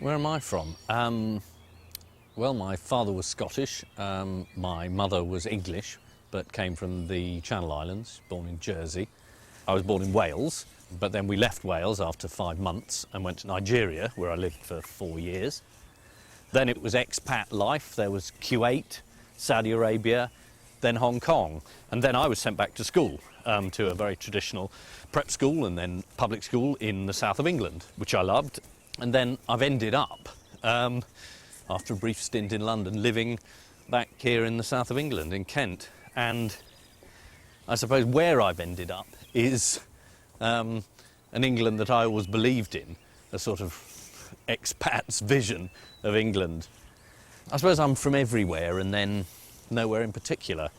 Where am I from? Well, my father was Scottish, my mother was English, but came from the Channel Islands, born in Jersey. I was born in Wales, but then we left Wales after 5 months and went to Nigeria, where I lived for 4 years. Then it was expat life. There was Kuwait, Saudi Arabia, then Hong Kong. And then I was sent back to school, to a very traditional prep school and then public school in the south of England, which I loved. And then I've ended up, after a brief stint in London, living back here in the south of England, in Kent. And I suppose where I've ended up is an England that I always believed in, a sort of expat's vision of England. I suppose I'm from everywhere and then nowhere in particular,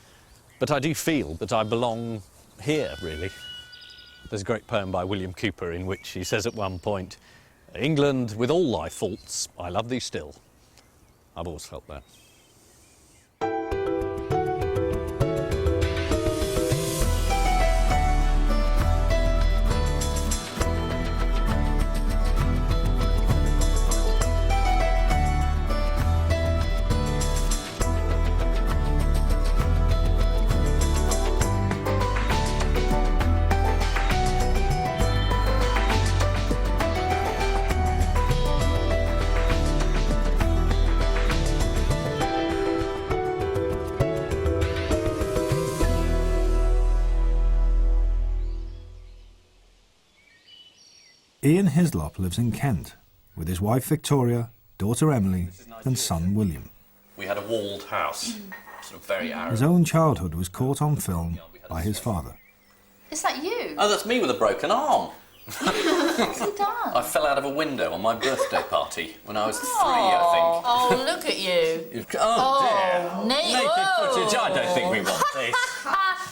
but I do feel that I belong here, really. There's a great poem by William Cowper in which he says at one point, "England, with all thy faults, I love thee still." I've always felt that. Ian Hislop lives in Kent with his wife Victoria, daughter Emily and son William. We had a walled house, sort of very arid. His own childhood was caught on film by his father. Is that you? Oh, that's me with a broken arm. What's he done? I fell out of a window on my birthday party when I was 3, I think. Oh, look at you. Oh, dear. Naked footage, I don't think we want this.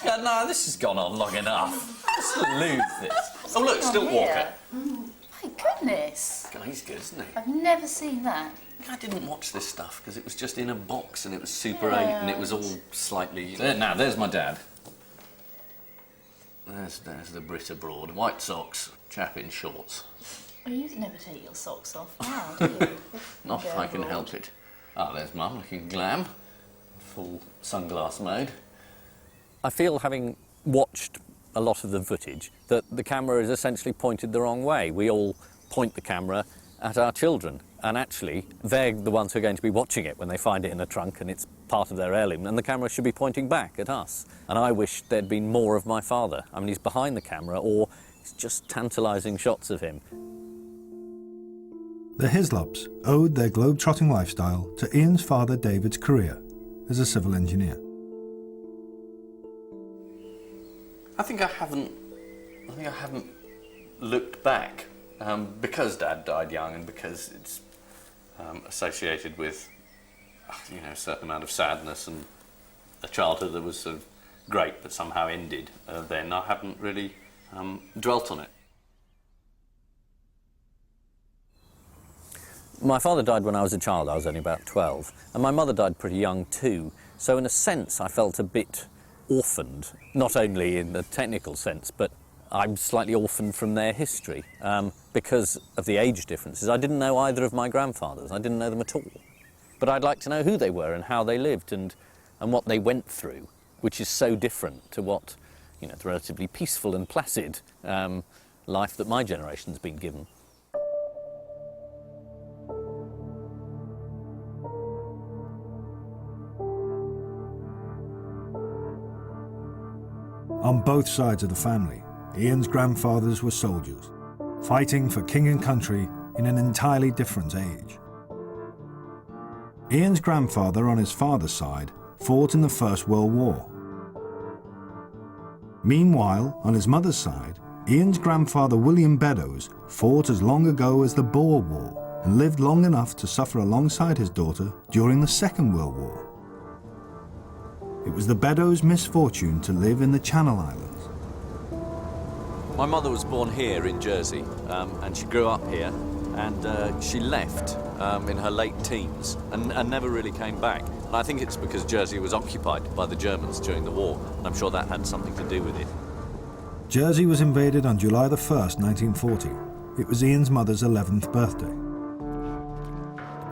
Yeah, no, this has gone on long enough. Let's lose this. Oh, look, still Walker. My goodness. God, he's good, isn't he? I've never seen that. I didn't watch this stuff because it was just in a box and it was Super 8 and it was all slightly... Now, there's my dad. There's the Brit abroad. White socks, chap in shorts. Oh, you never take your socks off now, do you? Not if I can help it. Ah, there's Mum, looking glam. Full sunglass mode. I feel, having watched a lot of the footage, that the camera is essentially pointed the wrong way. We all point the camera at our children, and actually they're the ones who are going to be watching it when they find it in a trunk and it's part of their heirloom, and the camera should be pointing back at us. And I wish there'd been more of my father. I mean, he's behind the camera, or it's just tantalising shots of him. The Hislops owed their globe-trotting lifestyle to Ian's father David's career as a civil engineer. I think I haven't looked back, because Dad died young and because it's associated with, you know, a certain amount of sadness and a childhood that was sort of great but somehow ended. Then I haven't really dwelt on it. My father died when I was a child. I was only about 12, and my mother died pretty young too. So in a sense, I felt a bit orphaned, not only in the technical sense, but I'm slightly orphaned from their history because of the age differences. I didn't know either of my grandfathers. I didn't know them at all. But I'd like to know who they were and how they lived and what they went through, which is so different to what, you know, the relatively peaceful and placid life that my generation's been given. On both sides of the family, Ian's grandfathers were soldiers, fighting for king and country in an entirely different age. Ian's grandfather on his father's side fought in the First World War. Meanwhile, on his mother's side, Ian's grandfather William Beddoes fought as long ago as the Boer War and lived long enough to suffer alongside his daughter during the Second World War. It was the Beddoes' misfortune to live in the Channel Islands. My mother was born here in Jersey, and she grew up here, and she left in her late teens and never really came back. And I think it's because Jersey was occupied by the Germans during the war, and I'm sure that had something to do with it. Jersey was invaded on July the 1st, 1940. It was Ian's mother's 11th birthday.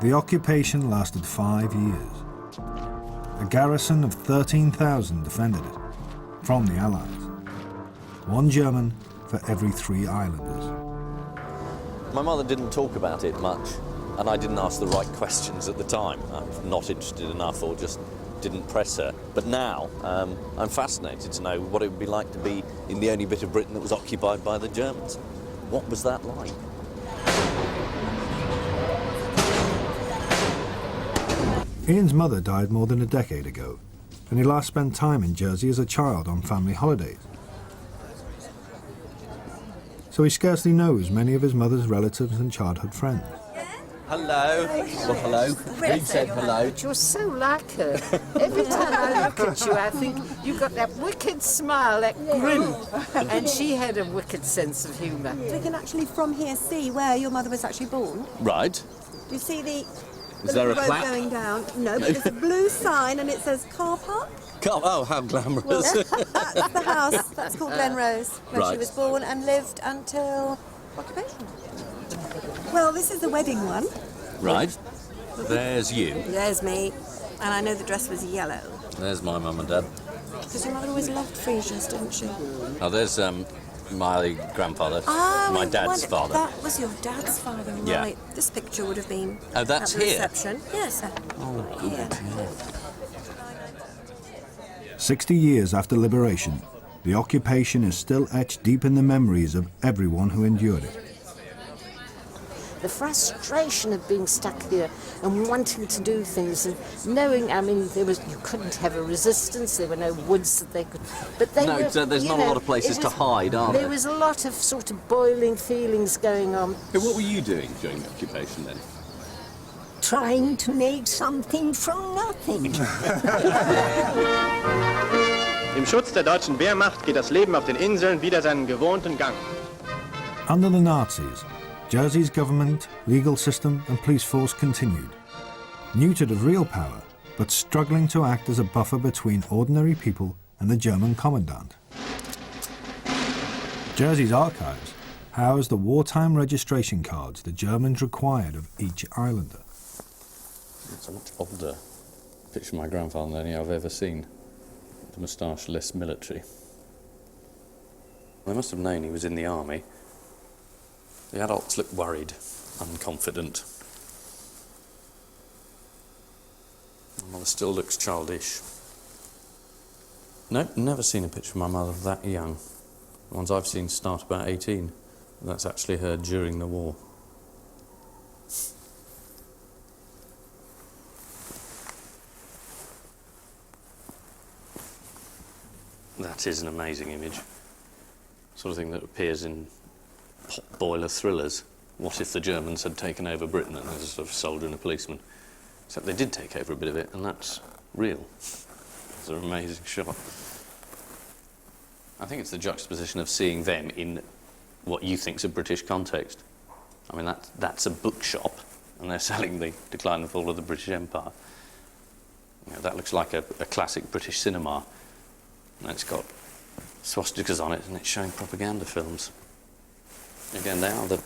The occupation lasted 5 years. A garrison of 13,000 defended it from the Allies. 1 German for every 3 islanders. My mother didn't talk about it much, and I didn't ask the right questions at the time. I'm not interested enough or just didn't press her. But now, I'm fascinated to know what it would be like to be in the only bit of Britain that was occupied by the Germans. What was that like? Ian's mother died more than a decade ago, and he last spent time in Jersey as a child on family holidays. So he scarcely knows many of his mother's relatives and childhood friends. Hello. Well, hello. Who said hello? You're so like her. Every time I look at you, I think you've got that wicked smile, that grin. And she had a wicked sense of humour. We can actually from here see where your mother was actually born. Right. Do you see the Is there a road plaque? going down? No, but there's a blue sign and it says car park. Oh, how glamorous. That's the house. That's called Glen Rose, where she Right. was born and lived until occupation. Well, this is the wedding one. Right. There's you. There's me. And I know the dress was yellow. There's my mum and dad. Because your mother always loved freesias, didn't she? Oh, there's my grandfather, Ah, my I dad's wonder- father. That was your dad's father, right? Yeah. This picture would have been Oh, that's at the here? reception. Yes, sir. Oh, good. 60 years after liberation, the occupation is still etched deep in the memories of everyone who endured it. The frustration of being stuck here and wanting to do things and knowing, I mean, you couldn't have a resistance, there were no woods that they could... But they No, were, so there's you not a know, lot of places it to was- hide, are there? There was a lot of sort of boiling feelings going on. What were you doing during the occupation then? Trying to make something from nothing. Im Schutz der deutschen Wehrmacht geht das Leben auf den Inseln wieder seinen gewohnten Gang. Under the Nazis, Jersey's government, legal system and police force continued, neutered of real power, but struggling to act as a buffer between ordinary people and the German commandant. Jersey's archives house the wartime registration cards the Germans required of each islander. It's a much older picture of my grandfather than any I've ever seen. The moustache less military. They must have known he was in the army. The adults look worried, unconfident. My mother still looks childish. Nope, never seen a picture of my mother that young. The ones I've seen start about 18. That's actually her during the war. That is an amazing image. Sort of thing that appears in pot boiler thrillers. What if the Germans had taken over Britain and there's a sort of soldier and a policeman? Except they did take over a bit of it, and that's real. It's an amazing shot. I think it's the juxtaposition of seeing them in what you think's a British context. I mean, that's a bookshop, and they're selling the Decline and Fall of the British Empire. You know, that looks like a classic British cinema. And it's got swastikas on it, and it's showing propaganda films. Again, they are the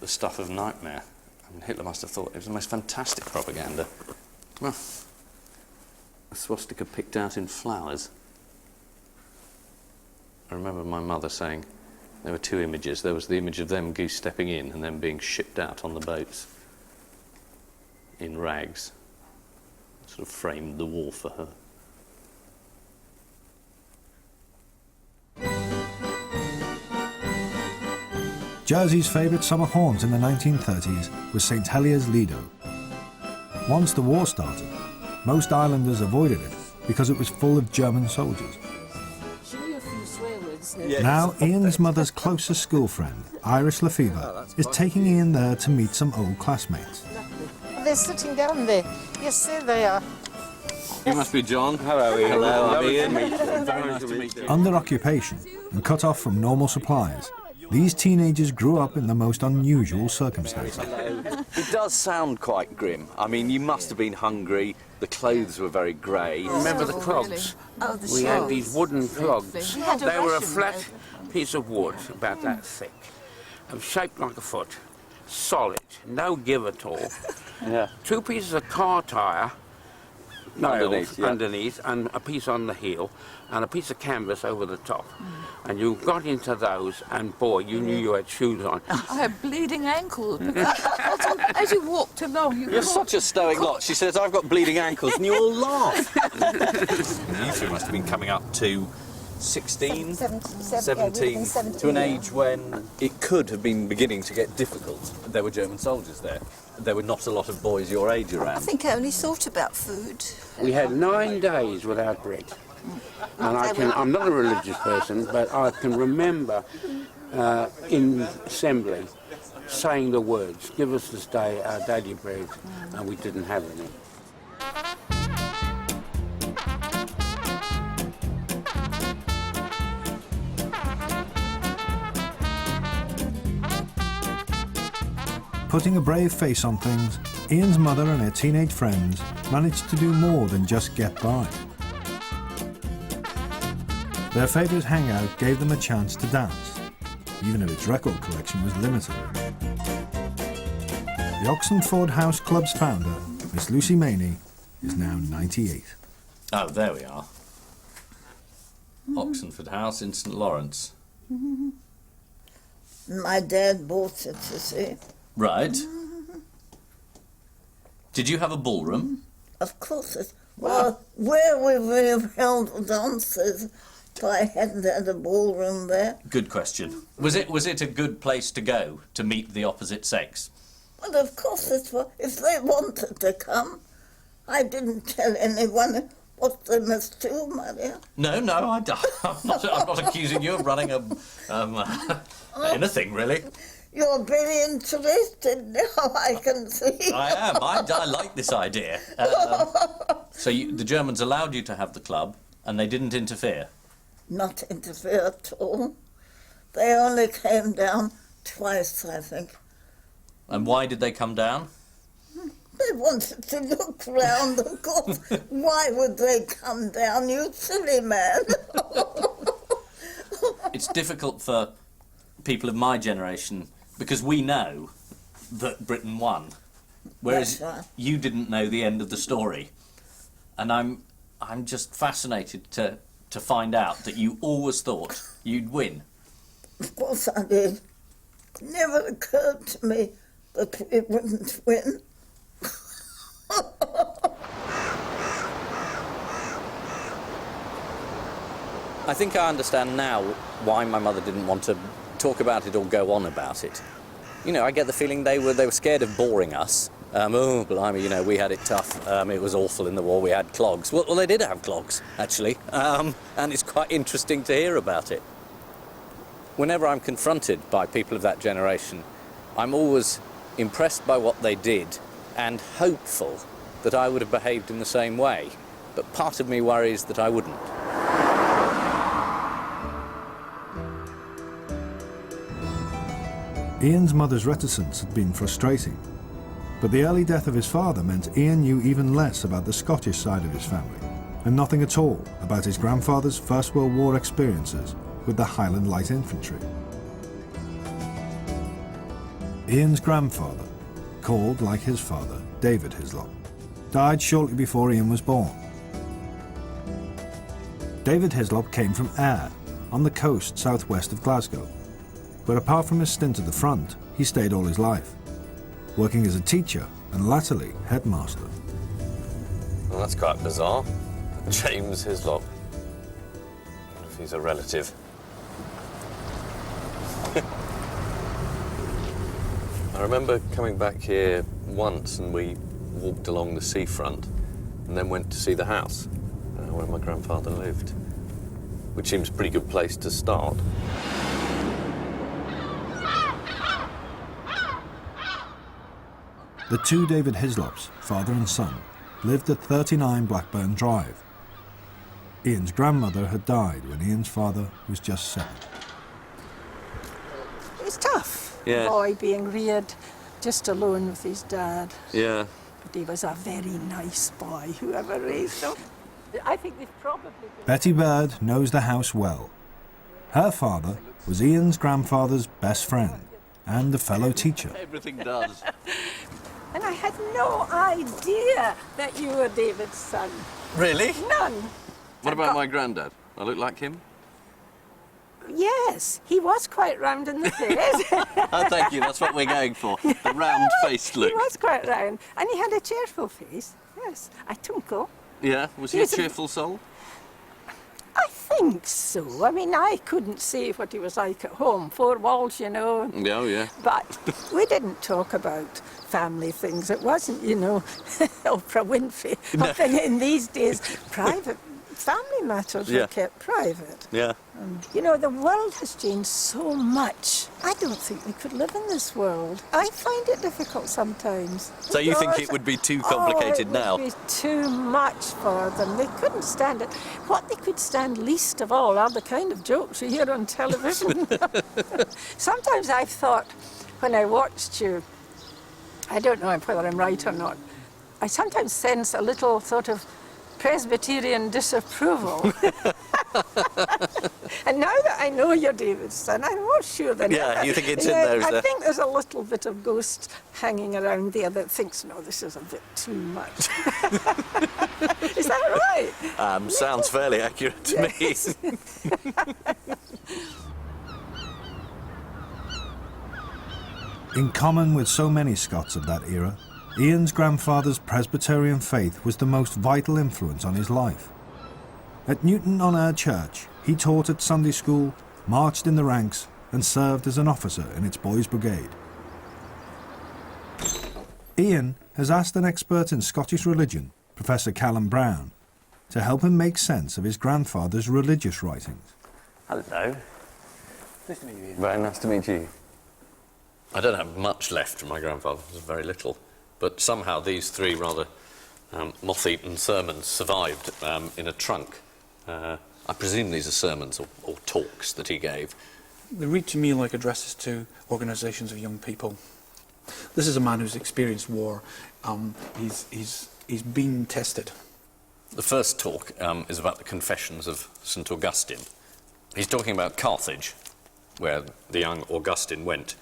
stuff of nightmare. I mean, Hitler must have thought it was the most fantastic propaganda. Well, a swastika picked out in flowers. I remember my mother saying there were 2 images. There was the image of them goose stepping in and then being shipped out on the boats in rags. Sort of framed the war for her. Jersey's favourite summer haunt in the 1930s was St Helier's Lido. Once the war started, most islanders avoided it because it was full of German soldiers. She knew a few swear words. No? Now Ian's mother's closest school friend, Iris Lefevre, is taking Ian there to meet some old classmates. They're sitting down there. Yes, there they are. You must be John. Hello, Ian. Hello, I'm Ian. Very nice to meet you. Under occupation and cut off from normal supplies, these teenagers grew up in the most unusual circumstances. It does sound quite grim. I mean, you must have been hungry. The clothes were very grey. Remember the clogs? Oh, the We had shawls. these wooden clogs. We had a They were a Russian, flat piece of wood, about that thick, and shaped like a foot. solid, no give at all. Yeah. 2 pieces of car tyre, nails Underneath, yeah. and a piece on the heel, and a piece of canvas over the top. And you got into those, and boy, you knew you had shoes on. I had bleeding ankles. As you walked along, You're such a stoic lot. She says, I've got bleeding ankles, and you all laugh. You two must have been coming up to 16, 17, to an age when it could have been beginning to get difficult. There were German soldiers there. There were not a lot of boys your age around. I think I only thought about food. We had 9 days without bread. And I'm not a religious person, but I can remember in assembly saying the words, give us this day our daily bread, and we didn't have any. Putting a brave face on things, Ian's mother and her teenage friends managed to do more than just get by. Their favourite hangout gave them a chance to dance, even if its record collection was limited. The Oxenford House Club's founder, Miss Lucy Maney, is now 98. Oh, there we are. Oxenford House in St Lawrence. My dad bought it, you see. Right. Did you have a ballroom? Of course it. Well, where we would have held the dances if I hadn't had a ballroom there. Good question. Was it a good place to go to meet the opposite sex? Well, of course it was. If they wanted to come, I didn't tell anyone what they must do, Maria. No, I'm not accusing you of running anything, really. You're very interested now, I can see. I am. I like this idea. So the Germans allowed you to have the club, and they didn't interfere? Not interfere at all. They only came down twice, I think. And why did they come down? They wanted to look round, of course. Why would they come down, you silly man? It's difficult for people of my generation because we know that Britain won, whereas you didn't know the end of the story. And I'm just fascinated to find out that you always thought you'd win. Of course I did. It never occurred to me that we wouldn't win. I think I understand now why my mother didn't want to talk about it or go on about it. You know, I get the feeling they were scared of boring us. Oh, blimey, you know, we had it tough. It was awful in the war. We had clogs. Well, they did have clogs, actually. And it's quite interesting to hear about it. Whenever I'm confronted by people of that generation, I'm always impressed by what they did and hopeful that I would have behaved in the same way. But part of me worries that I wouldn't. Ian's mother's reticence had been frustrating, but the early death of his father meant Ian knew even less about the Scottish side of his family, and nothing at all about his grandfather's First World War experiences with the Highland Light Infantry. Ian's grandfather, called, like his father, David Hislop, died shortly before Ian was born. David Hislop came from Ayr, on the coast southwest of Glasgow. But apart from his stint at the front, he stayed all his life, working as a teacher and latterly headmaster. Well, that's quite bizarre. James Hislop. I wonder if he's a relative. I remember coming back here once and we walked along the seafront and then went to see the house where my grandfather lived, which seems a pretty good place to start. The two David Hislops, father and son, lived at 39 Blackburn Drive. Ian's grandmother had died when Ian's father was just 7. It was tough. Yeah. The boy being reared just alone with his dad. Yeah. But he was a very nice boy, whoever raised him. I think they've probably been... Betty Bird knows the house well. Her father was Ian's grandfather's best friend, and a fellow teacher. Everything does. And I had no idea that you were David's son. Really? None. What about my granddad? I look like him? Yes, he was quite round in the face. Oh, thank you. That's what we're going for. The round-faced look. He was quite round. And he had a cheerful face. Yes, a twinkle. Yeah? Was he a cheerful soul? I think so. I mean, I couldn't say what he was like at home. Four walls, you know. Oh, yeah. But we didn't talk about family things. It wasn't, you know, Oprah Winfrey. No. In these days, private family matters were kept private. Yeah. You know, the world has changed so much. I don't think we could live in this world. I find it difficult sometimes. So you think it would be too complicated now? It would be too much for them. They couldn't stand it. What they could stand least of all are the kind of jokes you hear on television. Sometimes I've thought, when I watched you, I don't know whether I'm right or not, I sometimes sense a little sort of Presbyterian disapproval. And now that I know you're David's son, I'm more sure than Yeah, you think it's in there, is I there? think there's a little bit of ghost hanging around there that thinks, no, this is a bit too much. Is that right? Sounds fairly accurate to me. In common with so many Scots of that era, Ian's grandfather's Presbyterian faith was the most vital influence on his life. At Newton-on-Ayr Church, he taught at Sunday school, marched in the ranks, and served as an officer in its boys' brigade. Ian has asked an expert in Scottish religion, Professor Callum Brown, to help him make sense of his grandfather's religious writings. Hello. Nice to meet you, Ian. Very nice to meet you. I don't have much left from my grandfather, there's very little. But somehow these three rather moth-eaten sermons survived in a trunk. I presume these are sermons or talks that he gave. They read to me like addresses to organisations of young people. This is a man who's experienced war. He's been tested. The first talk is about the Confessions of St. Augustine. He's talking about Carthage, where the young Augustine went,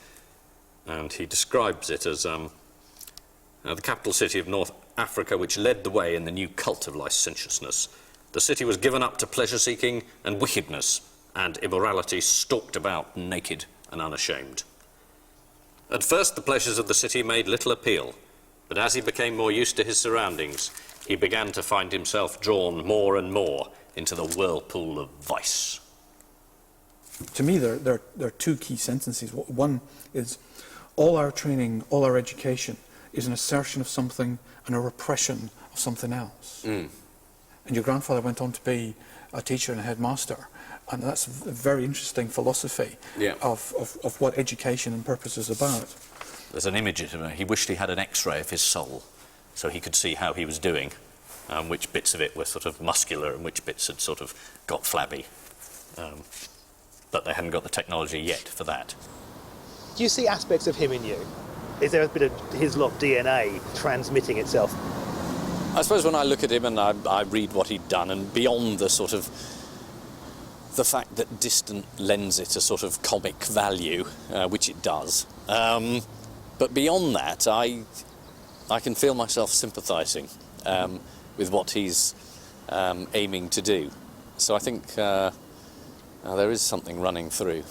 and he describes it as the capital city of North Africa, which led the way in the new cult of licentiousness. The city was given up to pleasure-seeking and wickedness, and immorality stalked about naked and unashamed. At first, the pleasures of the city made little appeal, but as he became more used to his surroundings, he began to find himself drawn more and more into the whirlpool of vice. To me, there are two key sentences. One is, all our training, all our education is an assertion of something and a repression of something else. Mm. And your grandfather went on to be a teacher and a headmaster, and that's a very interesting philosophy of what education and purpose is about. There's an image of him. He wished he had an X-ray of his soul, so he could see how he was doing, which bits of it were sort of muscular and which bits had sort of got flabby. But they hadn't got the technology yet for that. Do you see aspects of him in you? Is there a bit of Hislop DNA transmitting itself? I suppose when I look at him and I read what he'd done, and beyond the sort of the fact that distant lends it a sort of comic value, which it does, but beyond that, I can feel myself sympathising with what he's aiming to do. So I think there is something running through.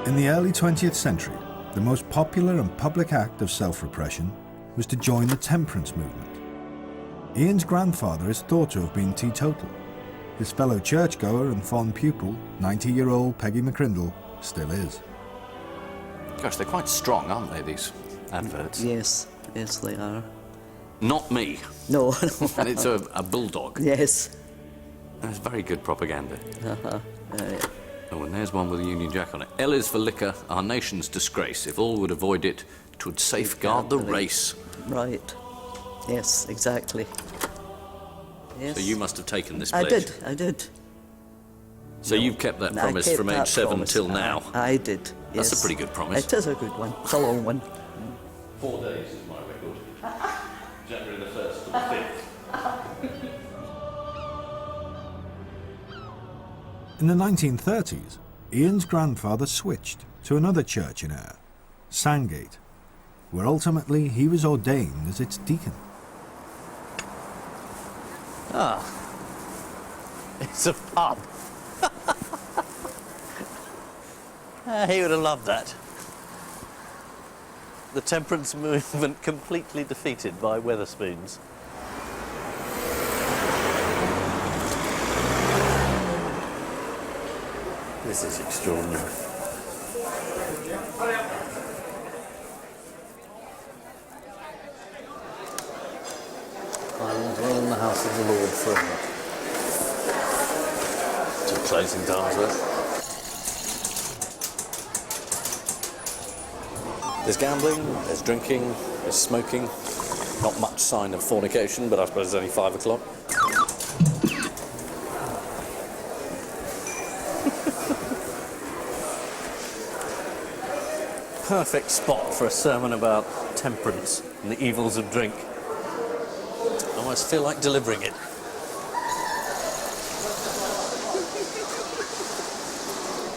In the early 20th century, the most popular and public act of self-repression was to join the temperance movement. Ian's grandfather is thought to have been teetotal. His fellow churchgoer and fond pupil, 90-year-old Peggy McCrindle, still is. Gosh, they're quite strong, aren't they, these adverts? Yes, yes they are. Not me. No. And it's a bulldog. Yes. That's very good propaganda. Uh-huh. Oh, and there's one with a Union Jack on it. L is for liquor, our nation's disgrace. If all would avoid it, 'twould safeguard the race. Right. Yes, exactly. Yes. So you must have taken this pledge. I did. So you've kept that promise from age 7 till now? I did, yes. That's a pretty good promise. It is a good one. It's a long one. 4 days is my record. January the 1st to the 5th. In the 1930s, Ian's grandfather switched to another church in Ayr, Sandgate, where ultimately he was ordained as its deacon. Ah, it's a pub. He would have loved that. The temperance movement completely defeated by Wetherspoons. This is extraordinary. I will dwell in the house of the Lord forever. Till closing times with. There's gambling, there's drinking, there's smoking. Not much sign of fornication, but I suppose it's only 5 o'clock. Perfect spot for a sermon about temperance and the evils of drink. I almost feel like delivering it.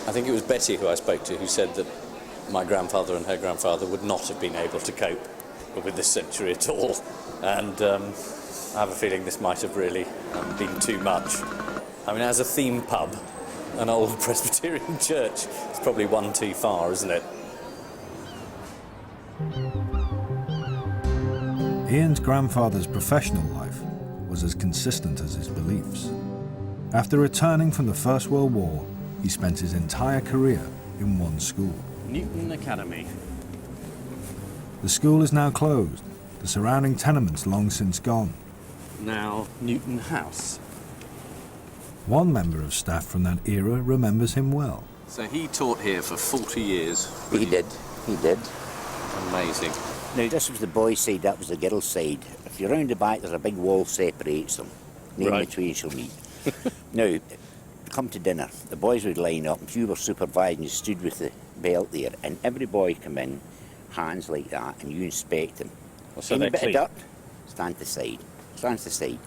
I think it was Betty who I spoke to who said that my grandfather and her grandfather would not have been able to cope with this century at all. And I have a feeling this might have really been too much. I mean, as a theme pub, an old Presbyterian church, it's probably one too far, isn't it? Ian's grandfather's professional life was as consistent as his beliefs. After returning from the First World War, he spent his entire career in one school. Newton Academy. The school is now closed, the surrounding tenements long since gone. Now Newton House. One member of staff from that era remembers him well. So he taught here for 40 years. He did. Amazing. Now, this was the boys' side, that was the girls' side. If you're round the back, there's a big wall separates them. Name Right. the twain shall meet. Now, come to dinner, the boys would line up, and you were supervising, you stood with the belt there, and every boy come in, hands like that, and you inspect them. So Any they're bit clean. of dirt, stand to the side. Stand to the side.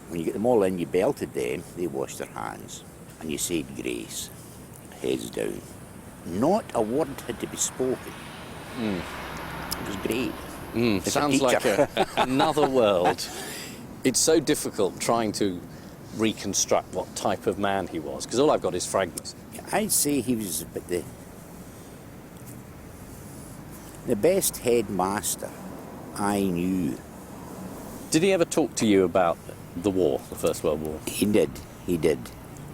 When you get them all in, you belted them, they washed their hands, and you said grace, heads down. Not a word had to be spoken. It was great. As a Sounds like teacher. another world. It's so difficult trying to reconstruct what type of man he was, because all I've got is fragments. I'd say he was about the best headmaster I knew. Did he ever talk to you about the war, the First World War? He did.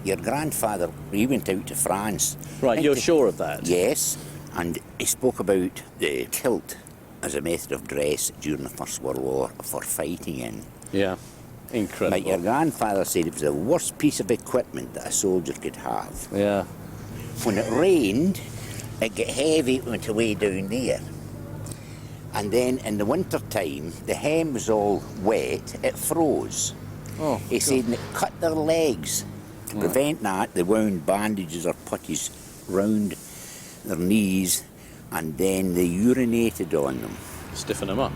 Your grandfather, he went out to France. Right, you're sure of that? Yes, and he spoke about the kilt as a method of dress during the First World War for fighting in. Yeah, incredible. But your grandfather said it was the worst piece of equipment that a soldier could have. Yeah. When it rained, it got heavy, it went away down there. And then in the winter time, the hem was all wet, it froze. Oh, He said and it cut their legs. To prevent that, they wound bandages or putties round their knees, and then they urinated on them. Stiffen them up.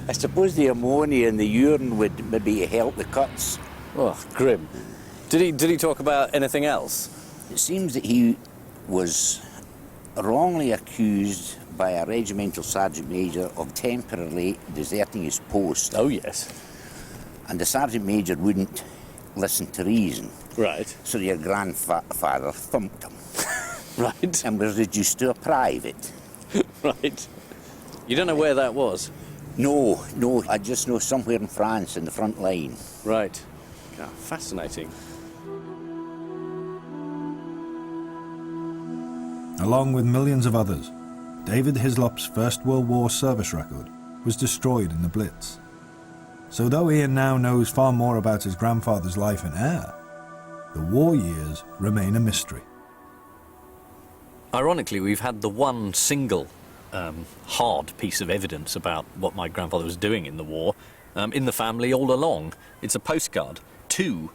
I suppose the ammonia in the urine would maybe help the cuts. Oh, grim. Did he talk about anything else? It seems that he was wrongly accused by a regimental sergeant major of temporarily deserting his post. Oh, yes. And the sergeant major wouldn't listen to reason. Right. So your grandfather thumped him. Right. And was reduced to a private. Right. You don't know where that was? No, I just know somewhere in France in the front line. Right. God, fascinating. Along with millions of others, David Hislop's First World War service record was destroyed in the Blitz. So though Ian now knows far more about his grandfather's life in Ayr, the war years remain a mystery. Ironically, we've had the one single hard piece of evidence about what my grandfather was doing in the war in the family all along. It's a postcard to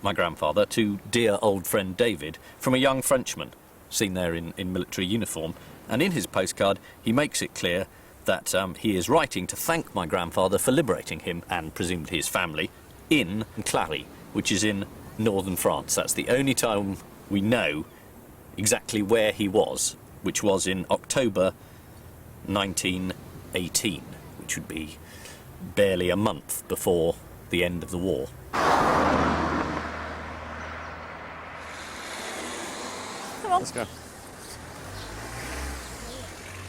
my grandfather, to dear old friend David, from a young Frenchman seen there in military uniform. And in his postcard, he makes it clear that he is writing to thank my grandfather for liberating him and presumably his family in Clary, which is in northern France. That's the only time we know exactly where he was, which was in October 1918, which would be barely a month before the end of the war. Come on. Let's go.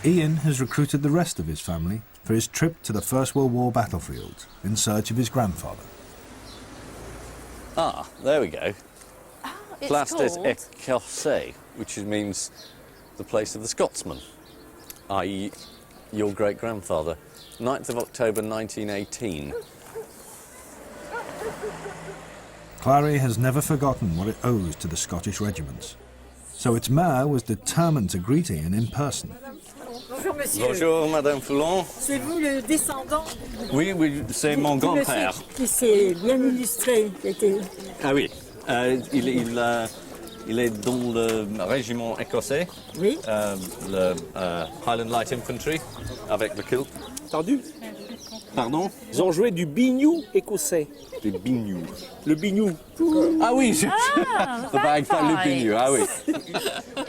Ian has recruited the rest of his family for his trip to the First World War battlefield in search of his grandfather. Ah, there we go. It's Place des called... Écossais, which means the place of the Scotsman, i.e. your great-grandfather. 9th of October 1918. Clary has never forgotten what it owes to the Scottish regiments, so its mayor was determined to greet Ian in person. Bonjour, monsieur. Bonjour, Madame Foulon. C'est vous le descendant Oui, oui, c'est mon grand-père. qui s'est bien illustré, qui était... Ah oui, il est dans le régiment écossais, oui. Le Highland Light Infantry, avec le kilt. Entendu? Pardon? Ils ont joué du biniou écossais. Du biniou. Le biniou. Ah oui, the le bagpipe, le biniou, ah oui.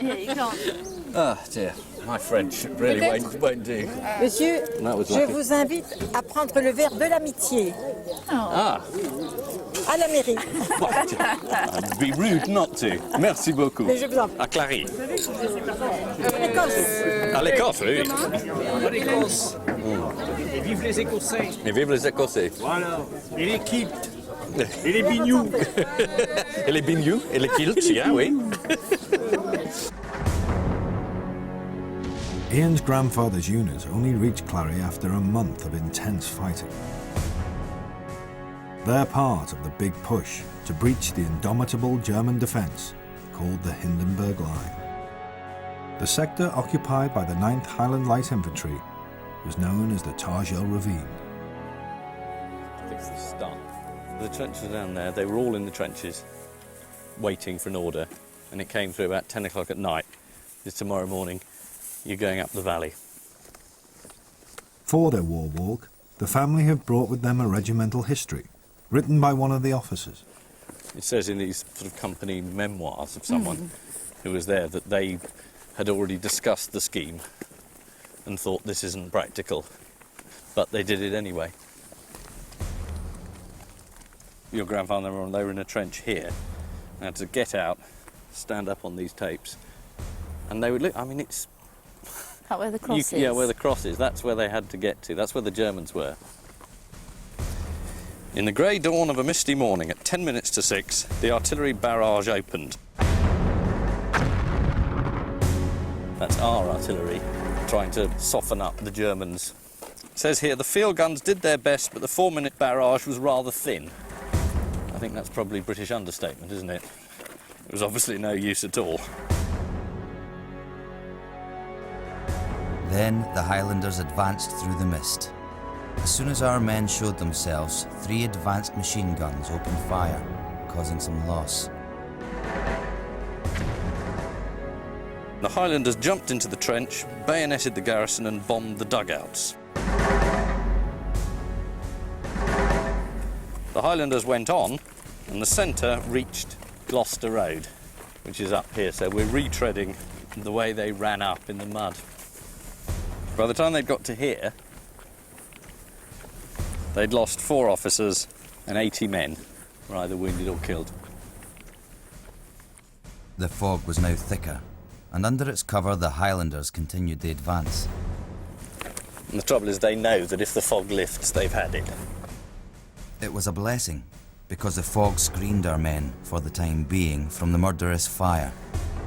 Yeah, you can't. Oh dear, my French really won't do. Monsieur, That was je lucky. vous invite à prendre le verre de l'amitié Ah, à la mairie. I'd be rude not to. Merci beaucoup. Mais je vous en prie. À Clary. L'Écosse. À l'Écosse, oui. À l'Écosse. Et vive les Écossais. Et vive les Écossais. Voilà. Et les kilts. Et les binious. Et les binious, et les kilts, yeah, oui. Ian's grandfather's unit only reached Clary after a month of intense fighting. They're part of the big push to breach the indomitable German defence called the Hindenburg Line. The sector occupied by the 9th Highland Light Infantry was known as the Targel Ravine. I think it's the start. The trenches are down there. They were all in the trenches waiting for an order, and it came through about 10 o'clock at night. It's tomorrow morning. You're going up the valley. For their war walk, the family have brought with them a regimental history, written by one of the officers. It says in these sort of company memoirs of someone who was there that they had already discussed the scheme and thought this isn't practical, but they did it anyway. Your grandfather, they were in a trench here. They had to get out, stand up on these tapes, and they would look. I mean, it's That where the cross is? yeah, where the cross is. That's where they had to get to. That's where the Germans were. In the grey dawn of a misty morning at 10 minutes to 6, the artillery barrage opened. That's our artillery trying to soften up the Germans. It says here, the field guns did their best, but the 4-minute barrage was rather thin. I think that's probably British understatement, isn't it? It was obviously no use at all. Then the Highlanders advanced through the mist. As soon as our men showed themselves, 3 advanced machine guns opened fire, causing some loss. The Highlanders jumped into the trench, bayoneted the garrison and bombed the dugouts. The Highlanders went on, and the centre reached Gloucester Road, which is up here, so we're retreading the way they ran up in the mud. By the time they'd got to here, they'd lost 4 officers and 80 men, were either wounded or killed. The fog was now thicker, and under its cover the Highlanders continued the advance. And the trouble is they know that if the fog lifts, they've had it. It was a blessing, because the fog screened our men, for the time being, from the murderous fire.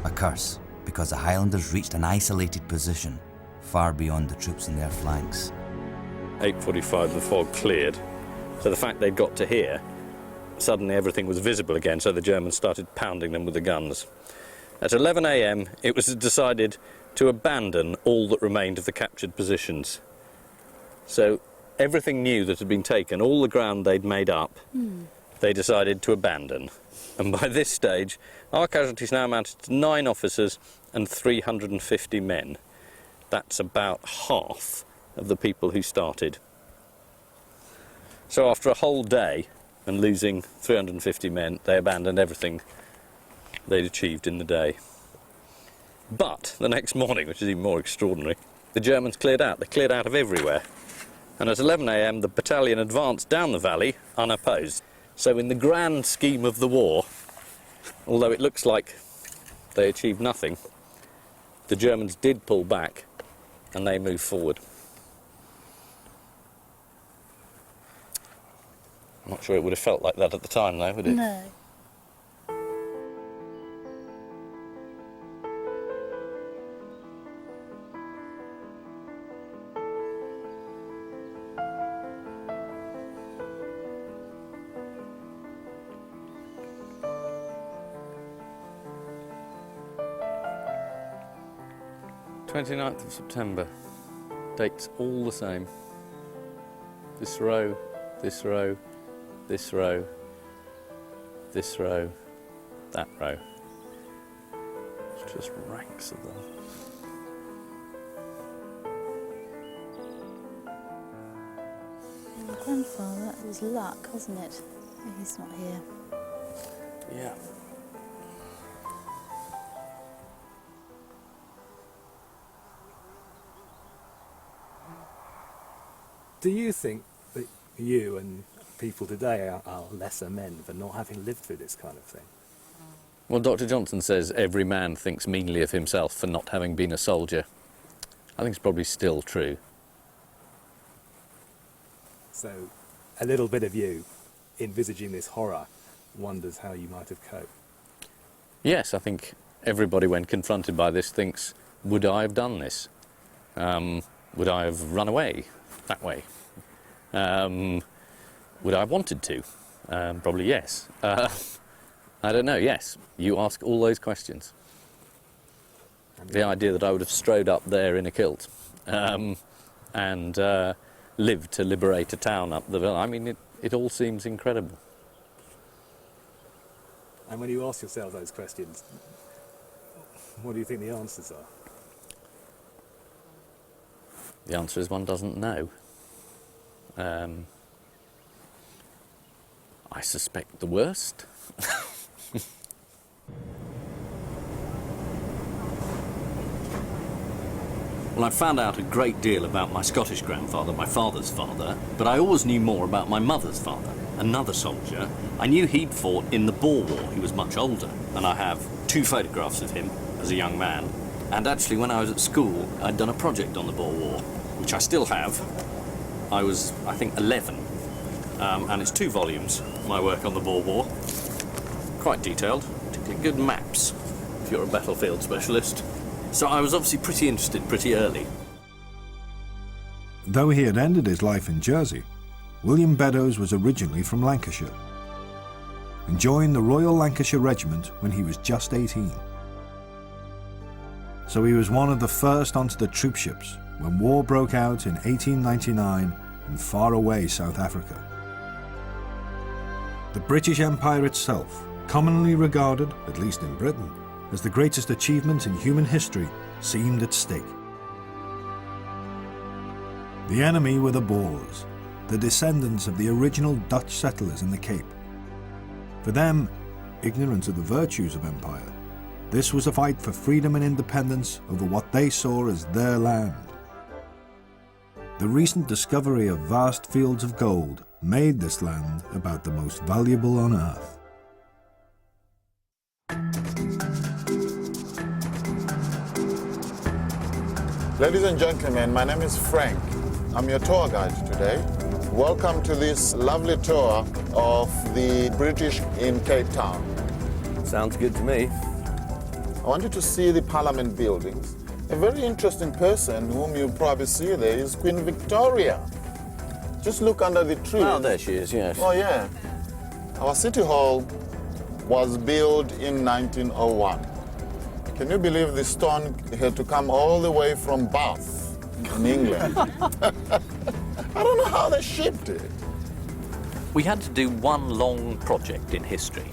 A curse, because the Highlanders reached an isolated position, far beyond the troops in their flanks. 8:45, the fog cleared. So the fact they'd got to here, suddenly everything was visible again, so the Germans started pounding them with the guns. At 11 a.m, it was decided to abandon all that remained of the captured positions. So everything new that had been taken, all the ground they'd made up, they decided to abandon. And by this stage, our casualties now amounted to 9 officers and 350 men. That's about half of the people who started. So after a whole day and losing 350 men, they abandoned everything they'd achieved in the day. But the next morning, which is even more extraordinary, the Germans cleared out. They cleared out of everywhere. And at 11 a.m. the battalion advanced down the valley unopposed. So in the grand scheme of the war, although it looks like they achieved nothing, the Germans did pull back and they moved forward. I'm not sure it would have felt like that at the time, though, would it? No. "29th of September. Dates all the same. This row, this row, this row, this row, that row. It's just ranks of them. My grandfather, that was luck, wasn't it? He's not here. Yeah. Do you think that you and people today are lesser men for not having lived through this kind of thing? Well, Dr. Johnson says every man thinks meanly of himself for not having been a soldier. I think it's probably still true. So, a little bit of you, envisaging this horror, wonders how you might have coped. Yes, I think everybody, when confronted by this, thinks, would I have done this? Would I have run away that way? Would I have wanted to? Probably yes. I don't know, yes. You ask all those questions. The idea that I would have strode up there in a kilt and lived to liberate a town up the village, I mean, it all seems incredible. And when you ask yourself those questions, what do you think the answers are? The answer is one doesn't know. I suspect the worst. Well, I'd found out a great deal about my Scottish grandfather, my father's father, but I always knew more about my mother's father, another soldier. I knew he'd fought in the Boer War. He was much older, and I have 2 photographs of him as a young man. And actually, when I was at school, I'd done a project on the Boer War, which I still have. I was, I think, 11, and it's 2 volumes, my work on the Boer War. Quite detailed, particularly good maps, if you're a battlefield specialist. So I was obviously pretty interested pretty early. Though he had ended his life in Jersey, William Beddoes was originally from Lancashire and joined the Royal Lancashire Regiment when he was just 18. So he was one of the first onto the troopships when war broke out in 1899 in faraway South Africa. The British Empire itself, commonly regarded, at least in Britain, as the greatest achievement in human history, seemed at stake. The enemy were the Boers, the descendants of the original Dutch settlers in the Cape. For them, ignorant of the virtues of empire, this was a fight for freedom and independence over what they saw as their land. The recent discovery of vast fields of gold made this land about the most valuable on earth. Ladies and gentlemen, my name is Frank. I'm your tour guide today. Welcome to this lovely tour of the British in Cape Town. Sounds good to me. I want you to see the Parliament buildings. A very interesting person whom you probably see there is Queen Victoria. Just look under the tree. Oh, there she is, yes. Oh, yeah. Our City Hall was built in 1901. Can you believe the stone had to come all the way from Bath in England? I don't know how they shipped it. We had to do one long project in history.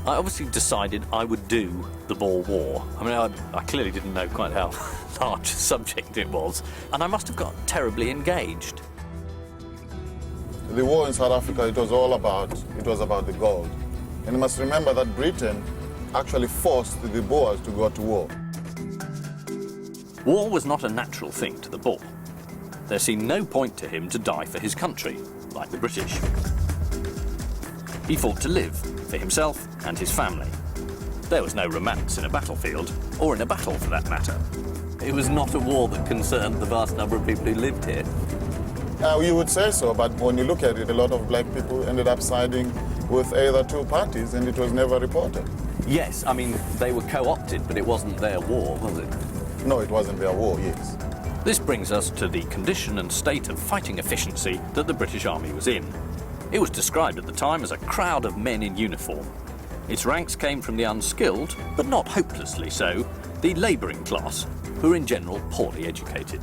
I obviously decided I would do the Boer War. I mean, I clearly didn't know quite how large a subject it was, and I must have got terribly engaged. The war in South Africa, it was about the gold. And you must remember that Britain actually forced the Boers to go to war. War was not a natural thing to the Boer. There seemed no point to him to die for his country, like the British. He fought to live, for himself and his family. There was no romance in a battlefield, or in a battle for that matter. It was not a war that concerned the vast number of people who lived here. You would say so, but when you look at it, a lot of black people ended up siding with either two parties, and it was never reported. Yes, I mean, they were co-opted, but it wasn't their war, was it? No, it wasn't their war, yes. This brings us to the condition and state of fighting efficiency that the British Army was in. It was described at the time as a crowd of men in uniform. Its ranks came from the unskilled, but not hopelessly so, the labouring class, who were in general poorly educated.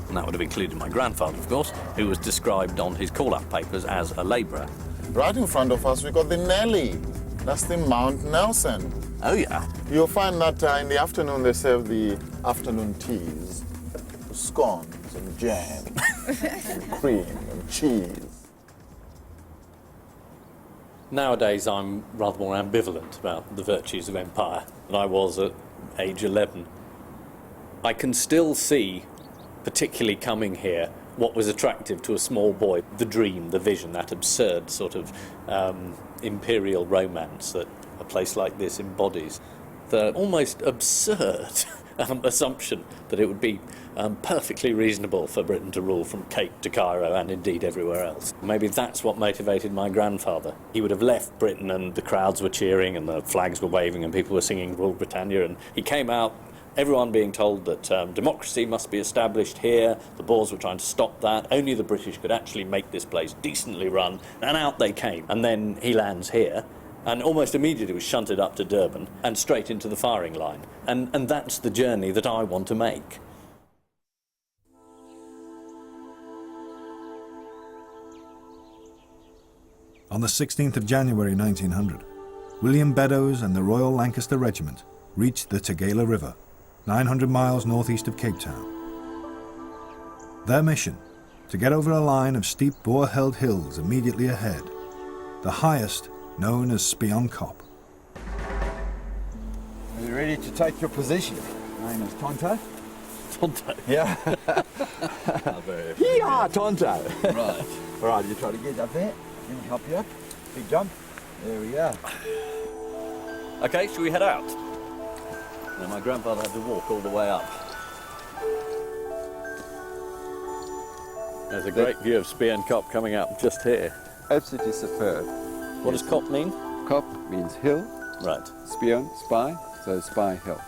And that would have included my grandfather, of course, who was described on his call-up papers as a labourer. Right in front of us, we got the Nelly. That's the Mount Nelson. Oh, yeah. You'll find that in the afternoon they serve the afternoon teas, scones and jam, and cream and cheese. Nowadays, I'm rather more ambivalent about the virtues of empire than I was at age 11. I can still see, particularly coming here, what was attractive to a small boy, the dream, the vision, that absurd sort of imperial romance that a place like this embodies. The almost absurd assumption that it would be perfectly reasonable for Britain to rule from Cape to Cairo and indeed everywhere else. Maybe that's what motivated my grandfather. He would have left Britain and the crowds were cheering and the flags were waving and people were singing Rule Britannia, and he came out, everyone being told that democracy must be established here. The Boers were trying to stop that. Only the British could actually make this place decently run, and out they came. And then he lands here, and almost immediately was shunted up to Durban and straight into the firing line. And that's the journey that I want to make. On the 16th of January 1900, William Beddoes and the Royal Lancaster Regiment reached the Tugela River, 900 miles northeast of Cape Town. Their mission, to get over a line of steep Boer-held hills immediately ahead, the highest known as Spion Kop. Are you ready to take your position? My name is Tonto. Tonto? Yeah. Yeah, Tonto. Right. All right, you try to get up there. Let me help you up. Big jump. There we go. Okay, shall we head out? Now, my grandfather had to walk all the way up. There's a great view of Spion Kop coming up just here. Absolutely superb. What does Kop mean? Kop means hill. Right. Spion, spy, so Spy Hill.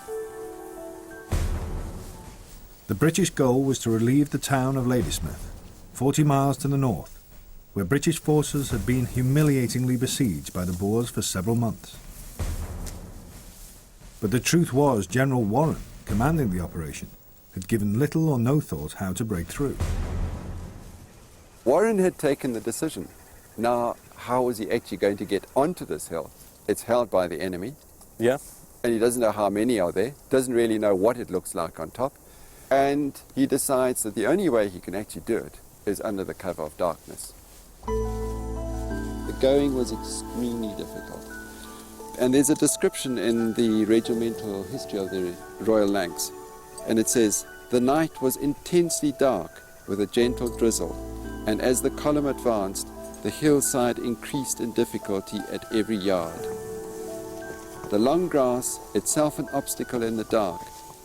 The British goal was to relieve the town of Ladysmith, 40 miles to the north, where British forces had been humiliatingly besieged by the Boers for several months. But the truth was General Warren, commanding the operation, had given little or no thought how to break through. Warren had taken the decision. Now, how was he actually going to get onto this hill? It's held by the enemy. Yeah. And he doesn't know how many are there, doesn't really know what it looks like on top. And he decides that the only way he can actually do it is under the cover of darkness. The going was extremely difficult. And there's a description in the regimental history of the Royal Lancs, and it says, "The night was intensely dark with a gentle drizzle, and as the column advanced, the hillside increased in difficulty at every yard. The long grass, itself an obstacle in the dark,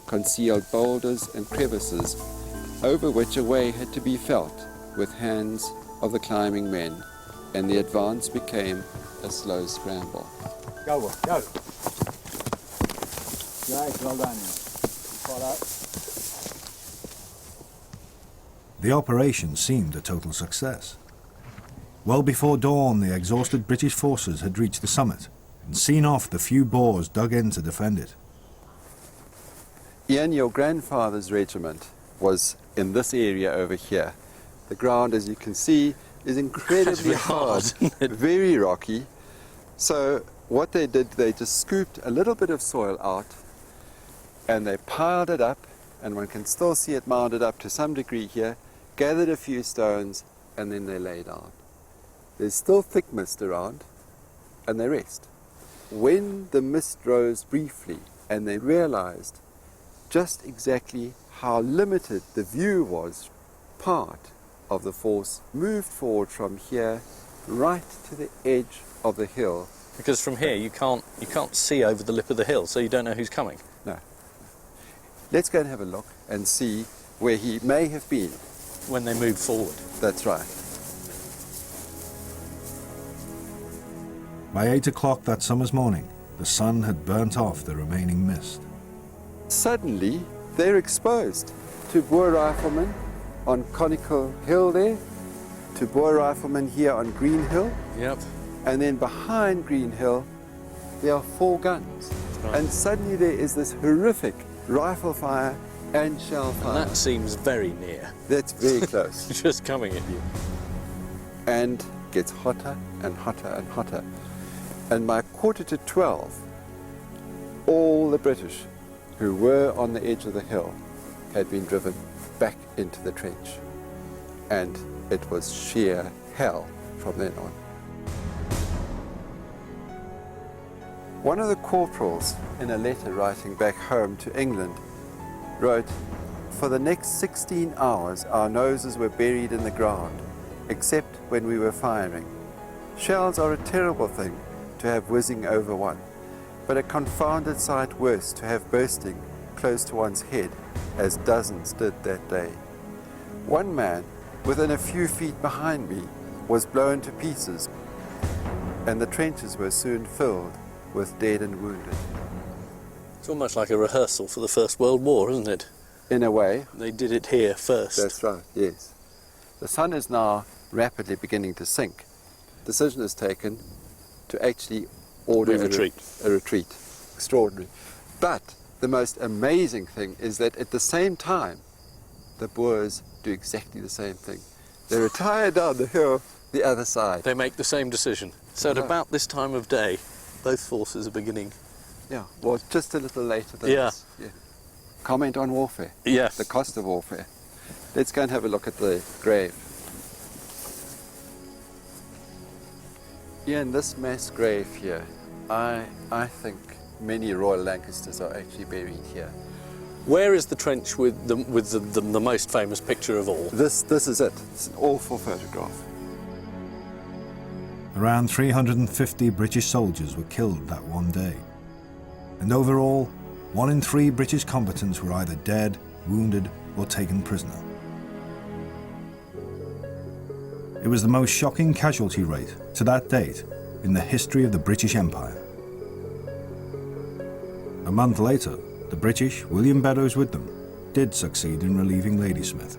concealed boulders and crevices, over which a way had to be felt with hands of the climbing men, and the advance became a slow scramble." Go, Will, go. Great, well done now. Follow. The operation seemed a total success. Well before dawn, the exhausted British forces had reached the summit and seen off the few Boers dug in to defend it. Ian, your grandfather's regiment was in this area over here. The ground, as you can see, is incredibly hard, very rocky. So what they did, they just scooped a little bit of soil out and they piled it up, and one can still see it mounded up to some degree here, gathered a few stones, and then they lay down. There's still thick mist around, and they rest. When the mist rose briefly and they realized just exactly how limited the view was, part of the force moved forward from here right to the edge of the hill. Because from here you can't see over the lip of the hill, so you don't know who's coming. No. Let's go and have a look and see where he may have been. When they moved forward. That's right. By 8 o'clock that summer's morning, the sun had burnt off the remaining mist. Suddenly, they're exposed to Boer riflemen on Conical Hill there, to Boer riflemen here on Green Hill. Yep. And then behind Green Hill, there are 4 guns. Right. And suddenly there is this horrific rifle fire and shell fire. And that seems very near. That's very close. Just coming at you. And gets hotter and hotter and hotter. And by 11:45, all the British who were on the edge of the hill had been driven back into the trench. And it was sheer hell from then on. One of the corporals, in a letter writing back home to England, wrote, "For the next 16 hours our noses were buried in the ground, except when we were firing. Shells are a terrible thing to have whizzing over one, but a confounded sight worse to have bursting close to one's head, as dozens did that day. One man, within a few feet behind me, was blown to pieces, and the trenches were soon filled with dead and wounded." It's almost like a rehearsal for the First World War, isn't it? In a way. They did it here first. That's right, yes. The sun is now rapidly beginning to sink. Decision is taken to actually order a retreat. Extraordinary. But the most amazing thing is that at the same time, the Boers do exactly the same thing. They retire down the hill the other side. They make the same decision. So at about this time of day, both forces are beginning. Yeah, well, just a little later than Yeah. this. Yeah. Comment on warfare. Yes. The cost of warfare. Let's go and have a look at the grave. Yeah, in this mass grave here, I think many Royal Lancasters are actually buried here. Where is the trench with the most famous picture of all? This is it. It's an awful photograph. Around 350 British soldiers were killed that one day. And overall, 1 in 3 British combatants were either dead, wounded, or taken prisoner. It was the most shocking casualty rate to that date in the history of the British Empire. A month later, the British, William Beddoes with them, did succeed in relieving Ladysmith.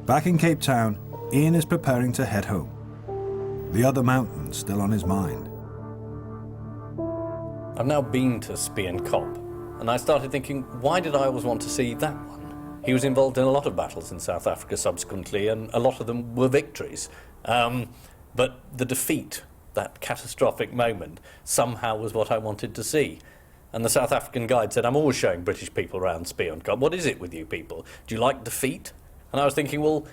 Back in Cape Town, Ian is preparing to head home. The other mountain still on his mind. I've now been to Spion Kop, and I started thinking, why did I always want to see that one? He was involved in a lot of battles in South Africa subsequently, and a lot of them were victories. But the defeat, that catastrophic moment, somehow was what I wanted to see. And the South African guide said, "I'm always showing British people around Spion Kop. What is it with you people? Do you like defeat?" And I was thinking, well,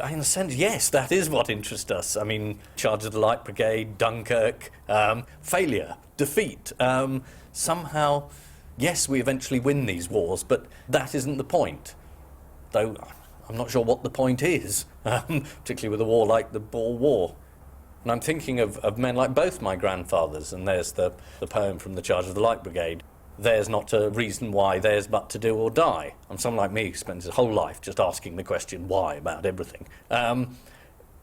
in a sense, yes, that is what interests us. I mean, Charge of the Light Brigade, Dunkirk, failure, defeat. Somehow, yes, we eventually win these wars, but that isn't the point. Though I'm not sure what the point is, particularly with a war like the Boer War. And I'm thinking of men like both my grandfathers, and there's the poem from the Charge of the Light Brigade. There's not a reason why, there's but to do or die. And someone like me who spends his whole life just asking the question why about everything.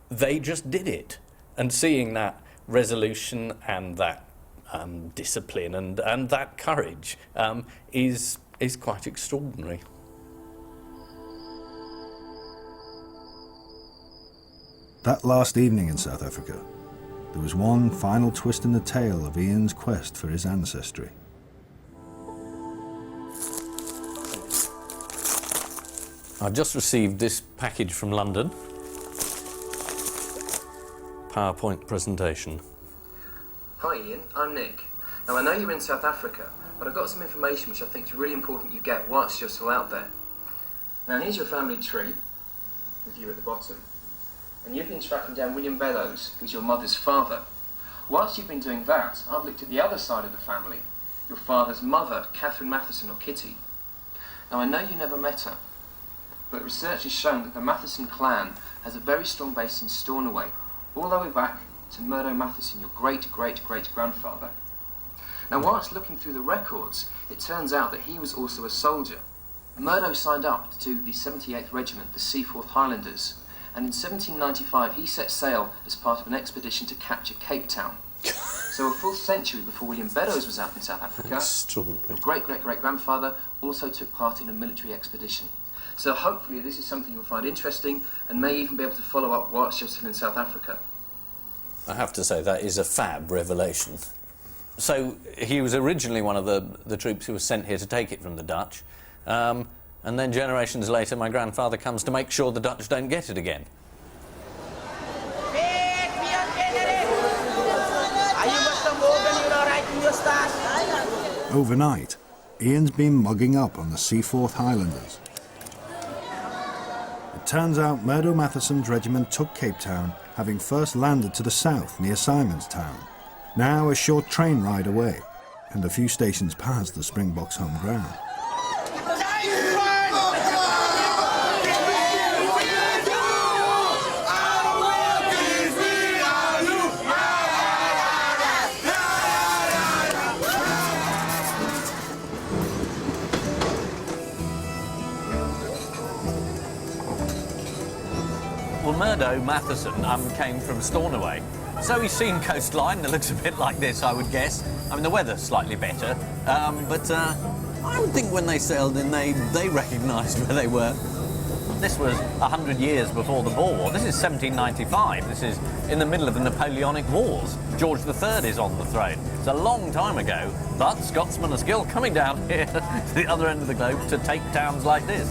They just did it. And seeing that resolution and that discipline and that courage is quite extraordinary. That last evening in South Africa, there was one final twist in the tale of Ian's quest for his ancestry. I've just received this package from London. PowerPoint presentation. Hi Ian, I'm Nick. Now I know you're in South Africa, but I've got some information which I think is really important you get whilst you're still out there. Now here's your family tree, with you at the bottom. And you've been tracking down William Beddoes, who's your mother's father. Whilst you've been doing that, I've looked at the other side of the family, your father's mother, Catherine Matheson, or Kitty. Now I know you never met her, but research has shown that the Matheson clan has a very strong base in Stornoway, all the way back to Murdo Matheson, your great-great-great-grandfather. Now whilst looking through the records, it turns out that he was also a soldier. Murdo signed up to the 78th Regiment, the Seaforth Highlanders, and in 1795 he set sail as part of an expedition to capture Cape Town. So a full century before William Beddoes was out in South Africa, your great-great-great-grandfather also took part in a military expedition. So hopefully this is something you'll find interesting and may even be able to follow up whilst you're still in South Africa. I have to say, that is a fab revelation. So he was originally one of the troops who was sent here to take it from the Dutch, and then generations later my grandfather comes to make sure the Dutch don't get it again. Overnight, Ian's been mugging up on the Seaforth Highlanders. It turns out Murdo Matheson's regiment took Cape Town, having first landed to the south near Simonstown. Now a short train ride away, and a few stations past the Springboks' home ground. Well, Murdo Matheson came from Stornoway, so he's seen coastline that looks a bit like this, I would guess. I mean, the weather's slightly better, but I would think when they sailed in, they recognised where they were. This was 100 years before the Boer War. This is 1795. This is in the middle of the Napoleonic Wars. George III is on the throne. It's a long time ago, but Scotsmen are still coming down here to the other end of the globe to take towns like this.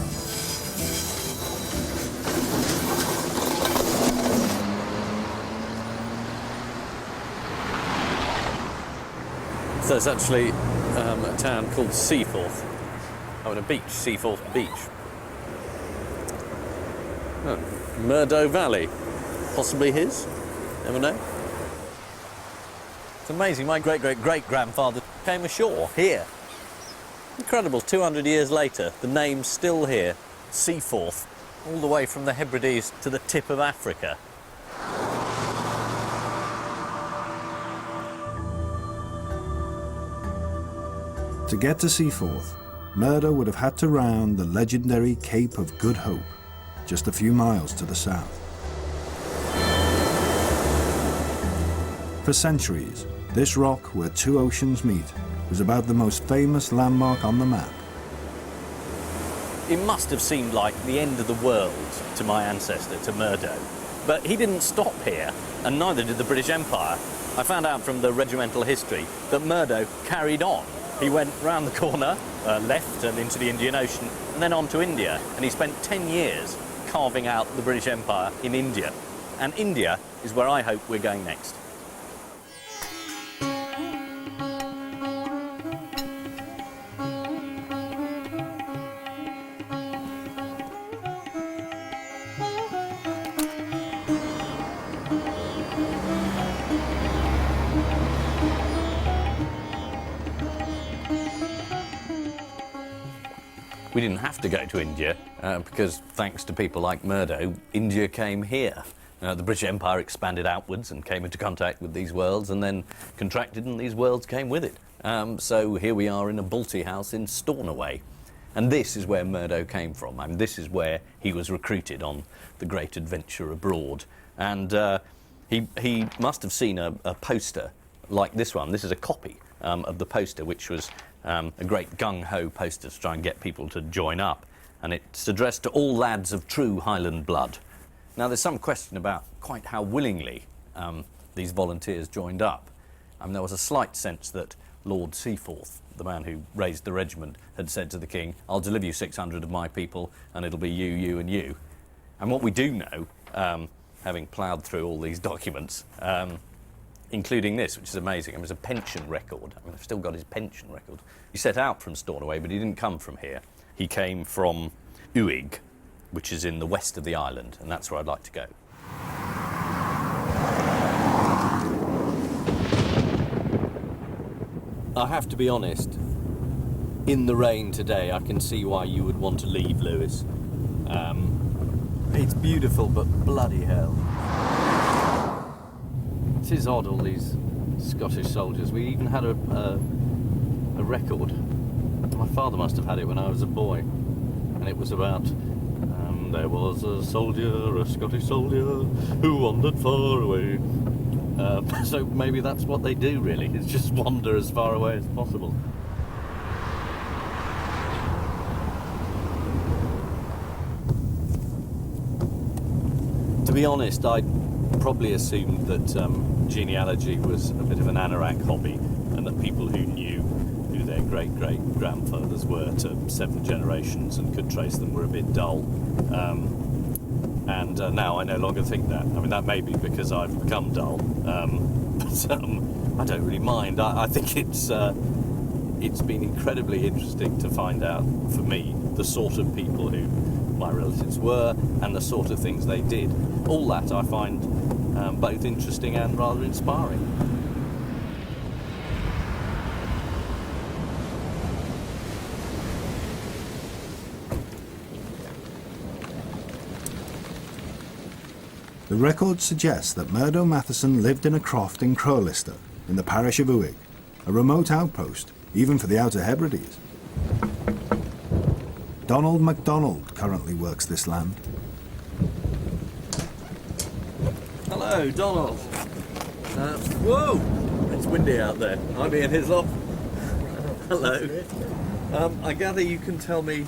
So there's actually a town called Seaforth. Oh, and a beach, Seaforth Beach. Oh, Murdo Valley. Possibly his? Never know. It's amazing, my great-great-great-grandfather came ashore here. Incredible, 200 years later, the name's still here. Seaforth, all the way from the Hebrides to the tip of Africa. To get to Seaforth, Murdo would have had to round the legendary Cape of Good Hope, just a few miles to the south. For centuries, this rock where two oceans meet was about the most famous landmark on the map. It must have seemed like the end of the world to my ancestor, to Murdo. But he didn't stop here, and neither did the British Empire. I found out from the regimental history that Murdo carried on. He went round the corner, left and into the Indian Ocean, and then on to India. And he spent 10 years carving out the British Empire in India. And India is where I hope we're going next. We didn't have to go to India because, thanks to people like Murdo, India came here. The British Empire expanded outwards and came into contact with these worlds and then contracted, and these worlds came with it. So here we are in a Balti house in Stornoway. And this is where Murdo came from. I mean, this is where he was recruited on the great adventure abroad. And he must have seen a poster like this one. This is a copy of the poster, which was a great gung-ho poster to try and get people to join up. And it's addressed to all lads of true Highland blood. Now, there's some question about quite how willingly these volunteers joined up. There was a slight sense that Lord Seaforth, the man who raised the regiment, had said to the king, I'll deliver you 600 of my people and it'll be you, you and you. And what we do know, having ploughed through all these documents, including this, which is amazing, it was a pension record. I mean, I've still got his pension record. He set out from Stornoway, but he didn't come from here. He came from Uig, which is in the west of the island, and that's where I'd like to go. I have to be honest, in the rain today, I can see why you would want to leave, Lewis. It's beautiful, but bloody hell. It is odd, all these Scottish soldiers. We even had a record. My father must have had it when I was a boy, and it was about there was a soldier, a Scottish soldier, who wandered far away. So maybe that's what they do, really, is just wander as far away as possible. To be honest, I probably assumed that genealogy was a bit of an anorak hobby, and that people who knew who their great-great-grandfathers were to 7 generations and could trace them were a bit dull. And now I no longer think that. I mean, that may be because I've become dull, but I don't really mind. I think it's been incredibly interesting to find out, for me, the sort of people who my relatives were and the sort of things they did. All that I find both interesting and rather inspiring. The records suggest that Murdo Matheson lived in a croft in Crowlister, in the parish of Uig, a remote outpost, even for the Outer Hebrides. Donald MacDonald currently works this land. Hello, Donald. Whoa! It's windy out there. I'm Ian Hislop. Hello. I gather you can tell me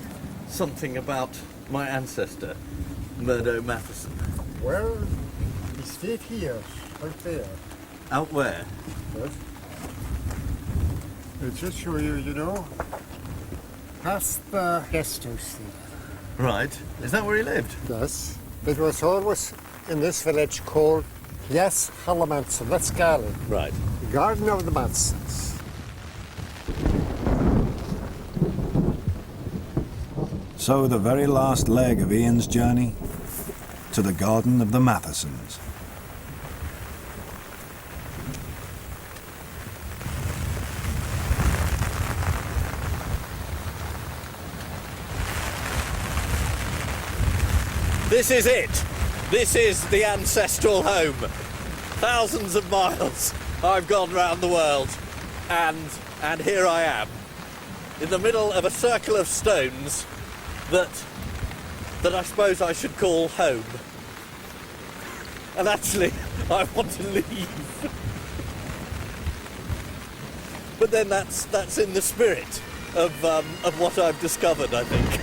something about my ancestor, Murdo Matheson. Well, he stayed here, out there. Out where? Yes. I'll just show you, you know, past the guest house there. Right. Is that where he lived? Yes. It was always in this village called Yes Hallamanson. That's Garland. Right. The Garden of the Mansons. So the very last leg of Ian's journey to the Garden of the Mathesons. This is it. This is the ancestral home. Thousands of miles I've gone round the world, and here I am, in the middle of a circle of stones that I suppose I should call home. And actually, I want to leave. But then that's in the spirit of what I've discovered, I think.